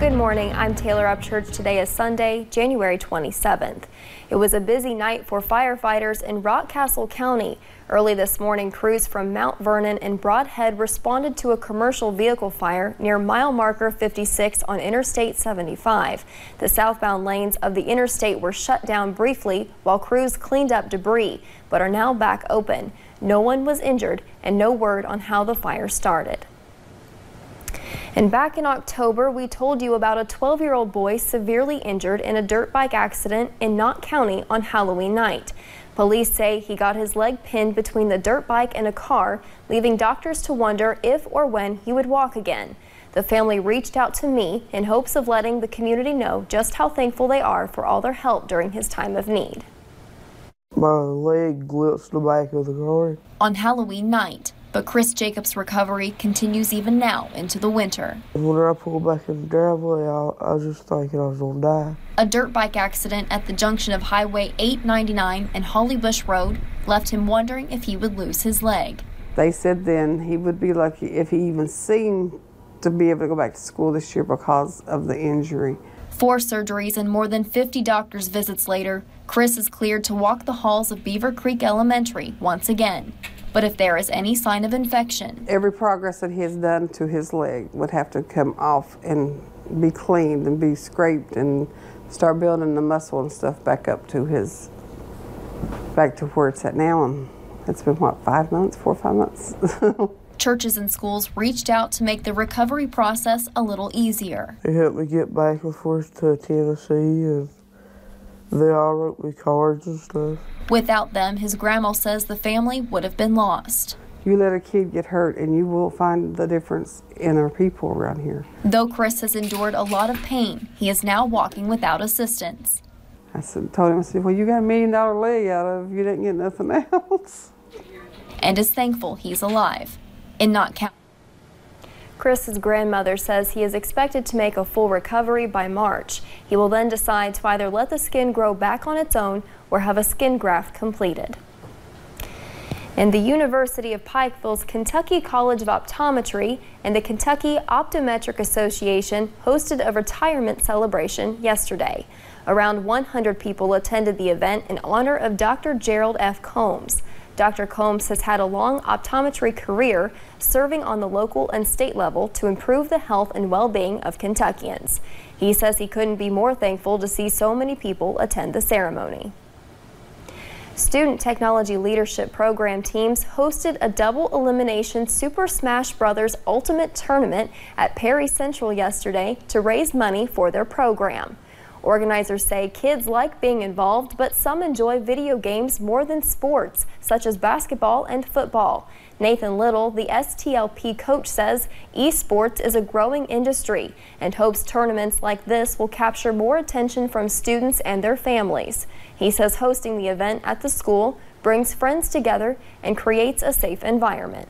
Good morning, I'm Taylor Upchurch. Today is Sunday, January 27th. It was a busy night for firefighters in Rockcastle County. Early this morning, crews from Mount Vernon and Brodhead responded to a commercial vehicle fire near mile marker 56 on Interstate 75. The southbound lanes of the interstate were shut down briefly while crews cleaned up debris, but are now back open. No one was injured and no word on how the fire started. And back in October, we told you about a 12-year-old boy severely injured in a dirt bike accident in Knott County on Halloween night. Police say he got his leg pinned between the dirt bike and a car, leaving doctors to wonder if or when he would walk again. The family reached out to me in hopes of letting the community know just how thankful they are for all their help during his time of need. My leg glimpsed the back of the car. On Halloween night, but Chris Jacobs' recovery continues even now into the winter. When I pulled back in the driveway, I was just thinking I was going to die. A dirt bike accident at the junction of Highway 899 and Hollybush Road left him wondering if he would lose his leg. They said then he would be lucky if he even seemed to be able to go back to school this year because of the injury. 4 surgeries and more than 50 doctor's visits later, Chris is cleared to walk the halls of Beaver Creek Elementary once again. But if there is any sign of infection, every progress that he has done to his leg would have to come off and be cleaned and be scraped and start building the muscle and stuff back up to where it's at now. And it's been, what, 5 months, 4 or 5 months? Churches and schools reached out to make the recovery process a little easier. They helped me get back and forth to Tennessee, and they all wrote me cards and stuff. Without them, his grandma says the family would have been lost. You let a kid get hurt and you will find the difference in our people around here. Though Chris has endured a lot of pain, he is now walking without assistance. Told him, well, you got $1 million leg out of it, you didn't get nothing else. And is thankful he's alive. In Knott County, Chris's grandmother says he is expected to make a full recovery by March. He will then decide to either let the skin grow back on its own or have a skin graft completed. And the University of Pikeville's Kentucky College of Optometry and the Kentucky Optometric Association hosted a retirement celebration yesterday. Around 100 people attended the event in honor of Dr. Gerald F. Combs. Dr. Combs has had a long optometry career, serving on the local and state level to improve the health and well-being of Kentuckians. He says he couldn't be more thankful to see so many people attend the ceremony. Student Technology Leadership Program teams hosted a double elimination Super Smash Bros. Ultimate Tournament at Perry Central yesterday to raise money for their program. Organizers say kids like being involved, but some enjoy video games more than sports, such as basketball and football. Nathan Little, the STLP coach, says eSports is a growing industry and hopes tournaments like this will capture more attention from students and their families. He says hosting the event at the school brings friends together and creates a safe environment.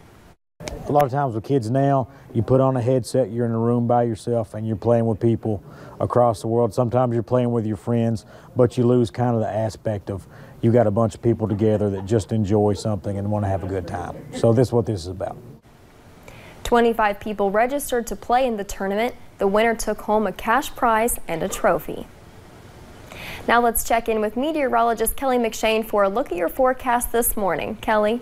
A lot of times with kids now, you put on a headset, you're in a room by yourself and you're playing with people across the world. Sometimes you're playing with your friends, but you lose kind of the aspect of you got a bunch of people together that just enjoy something and want to have a good time. So this is what this is about. 25 people registered to play in the tournament. The winner took home a cash prize and a trophy. Now let's check in with meteorologist Kelly McShane for a look at your forecast this morning. Kelly?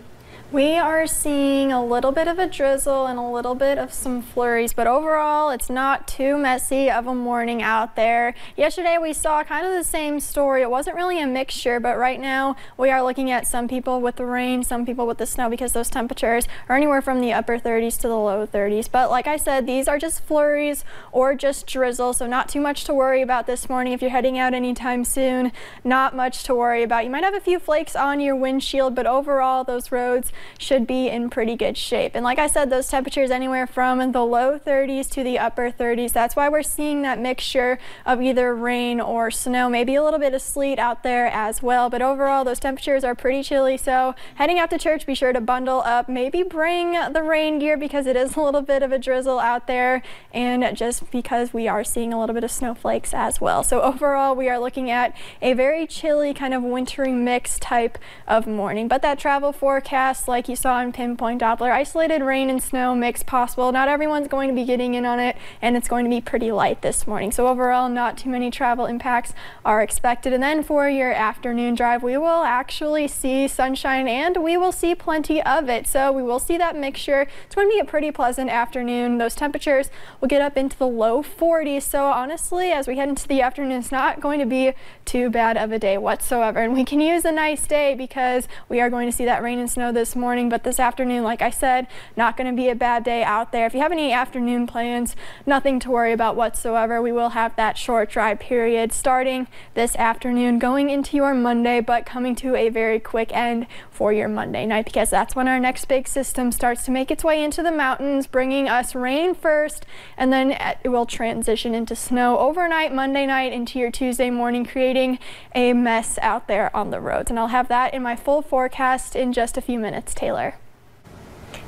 We are seeing a little bit of a drizzle and a little bit of some flurries, but overall it's not too messy of a morning out there. Yesterday we saw kind of the same story. It wasn't really a mixture, but right now we are looking at some people with the rain, some people with the snow, because those temperatures are anywhere from the upper 30s to the low 30s. But like I said, these are just flurries or just drizzle, so not too much to worry about this morning. If you're heading out anytime soon, not much to worry about. You might have a few flakes on your windshield, but overall those roads should be in pretty good shape. And like I said, those temperatures anywhere from the low 30s to the upper 30s. That's why we're seeing that mixture of either rain or snow, maybe a little bit of sleet out there as well. But overall, those temperatures are pretty chilly. So heading out to church, be sure to bundle up, maybe bring the rain gear because it is a little bit of a drizzle out there, and just because we are seeing a little bit of snowflakes as well. So overall, we are looking at a very chilly kind of wintry mix type of morning. But that travel forecast forecast, like you saw in Pinpoint Doppler, isolated rain and snow mix possible. Not everyone's going to be getting in on it, and it's going to be pretty light this morning. So overall, not too many travel impacts are expected. And then for your afternoon drive, we will actually see sunshine, and we will see plenty of it. So we will see that mixture. It's going to be a pretty pleasant afternoon. Those temperatures will get up into the low 40s. So honestly, as we head into the afternoon, it's not going to be too bad of a day whatsoever. And we can use a nice day because we are going to see that rain and snow this morning. But this afternoon, like I said, not going to be a bad day out there. If you have any afternoon plans, nothing to worry about whatsoever. We will have that short dry period starting this afternoon, going into your Monday, but coming to a very quick end for your Monday night, because that's when our next big system starts to make its way into the mountains, bringing us rain first, and then it will transition into snow overnight Monday night into your Tuesday morning, creating a mess out there on the roads. And I'll have that in my full forecast in just a few minutes. Taylor.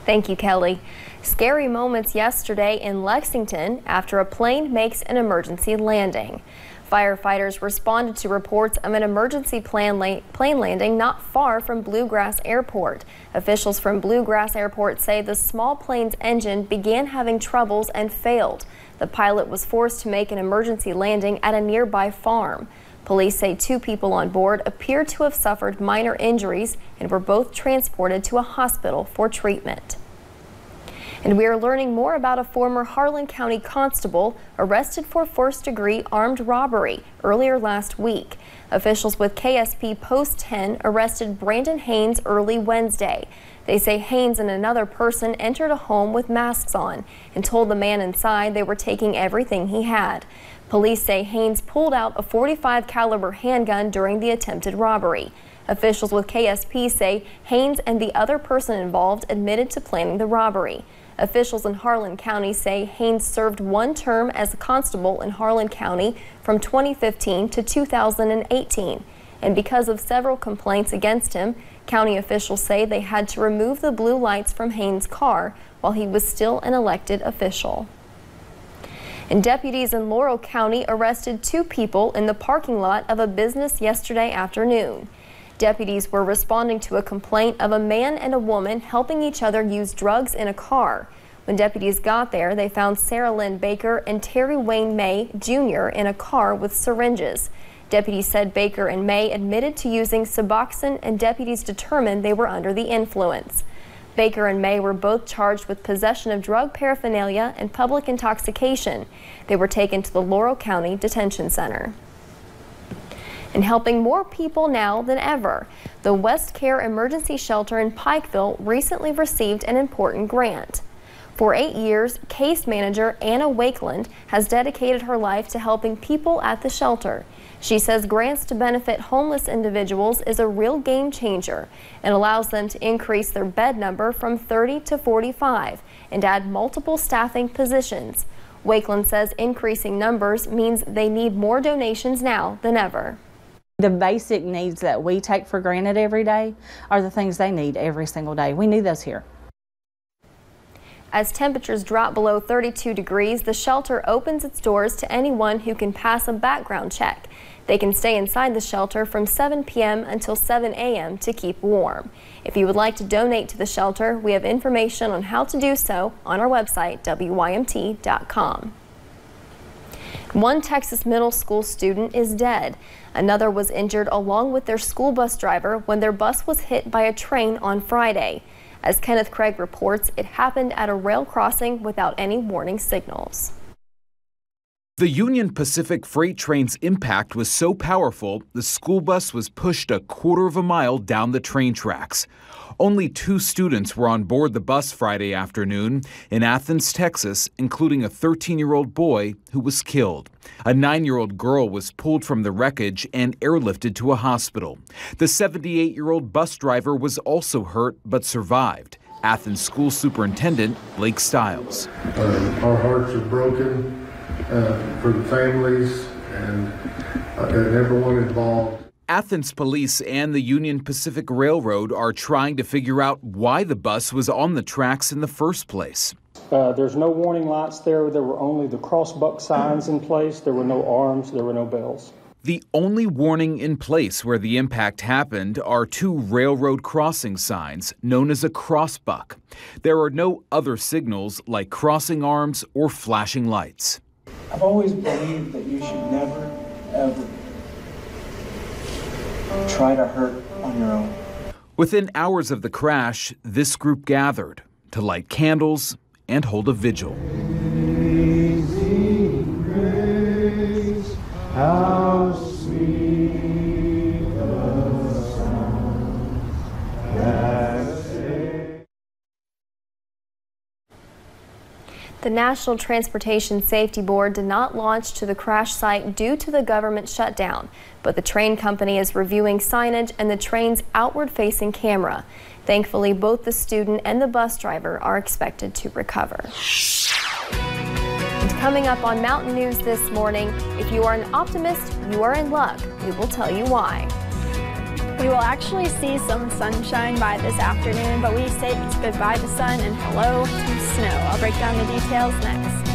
Thank you, Kelly. Scary moments yesterday in Lexington after a plane makes an emergency landing. Firefighters responded to reports of an emergency plane landing not far from Bluegrass Airport. Officials from Bluegrass Airport say the small plane's engine began having troubles and failed. The pilot was forced to make an emergency landing at a nearby farm. Police say 2 people on board appear to have suffered minor injuries and were both transported to a hospital for treatment. And we are learning more about a former Harlan County constable arrested for first-degree armed robbery earlier last week. Officials with KSP Post 10 arrested Brandon Haynes early Wednesday. They say Haynes and another person entered a home with masks on and told the man inside they were taking everything he had. Police say Haynes pulled out a .45 caliber handgun during the attempted robbery. Officials with KSP say Haynes and the other person involved admitted to planning the robbery. Officials in Harlan County say Haynes served 1 term as a constable in Harlan County from 2015 to 2018. And because of several complaints against him, county officials say they had to remove the blue lights from Haynes' car while he was still an elected official. And deputies in Laurel County arrested 2 people in the parking lot of a business yesterday afternoon. Deputies were responding to a complaint of a man and a woman helping each other use drugs in a car. When deputies got there, they found Sarah Lynn Baker and Terry Wayne May Jr. in a car with syringes. Deputies said Baker and May admitted to using Suboxone, and deputies determined they were under the influence. Baker and May were both charged with possession of drug paraphernalia and public intoxication. They were taken to the Laurel County Detention Center. And helping more people now than ever, the West Care Emergency Shelter in Pikeville recently received an important grant. For 8 years, case manager Anna Wakeland has dedicated her life to helping people at the shelter. She says grants to benefit homeless individuals is a real game changer and allows them to increase their bed number from 30 to 45 and add multiple staffing positions. Wakeland says increasing numbers means they need more donations now than ever. The basic needs that we take for granted every day are the things they need every single day. We need those here. As temperatures drop below 32 degrees, the shelter opens its doors to anyone who can pass a background check. They can stay inside the shelter from 7 p.m. until 7 a.m. to keep warm. If you would like to donate to the shelter, we have information on how to do so on our website, WYMT.com. One Texas middle school student is dead. Another was injured along with their school bus driver when their bus was hit by a train on Friday. As Kenneth Craig reports, it happened at a rail crossing without any warning signals. The Union Pacific freight train's impact was so powerful, the school bus was pushed a quarter of a mile down the train tracks. Only 2 students were on board the bus Friday afternoon in Athens, Texas, including a 13-year-old boy who was killed. A 9-year-old girl was pulled from the wreckage and airlifted to a hospital. The 78-year-old bus driver was also hurt but survived. Athens School Superintendent Blake Stiles. Our hearts are broken for the families and everyone involved. Athens police and the Union Pacific Railroad are trying to figure out why the bus was on the tracks in the first place. There's no warning lights there. There were only the crossbuck signs in place. There were no arms. There were no bells. The only warning in place where the impact happened are 2 railroad crossing signs known as a crossbuck. There are no other signals like crossing arms or flashing lights. I've always believed that you should never, ever try to hurt on your own. Within hours of the crash, this group gathered to light candles and hold a vigil. Easy grace, how sweet the sound that saved. The National Transportation Safety Board did not launch to the crash site due to the government shutdown, but the train company is reviewing signage and the train's outward-facing camera. Thankfully, both the student and the bus driver are expected to recover. And coming up on Mountain News this morning, if you are an optimist, you are in luck. We will tell you why. We will actually see some sunshine by this afternoon, but we say goodbye to sun and hello to snow. I'll break down the details next.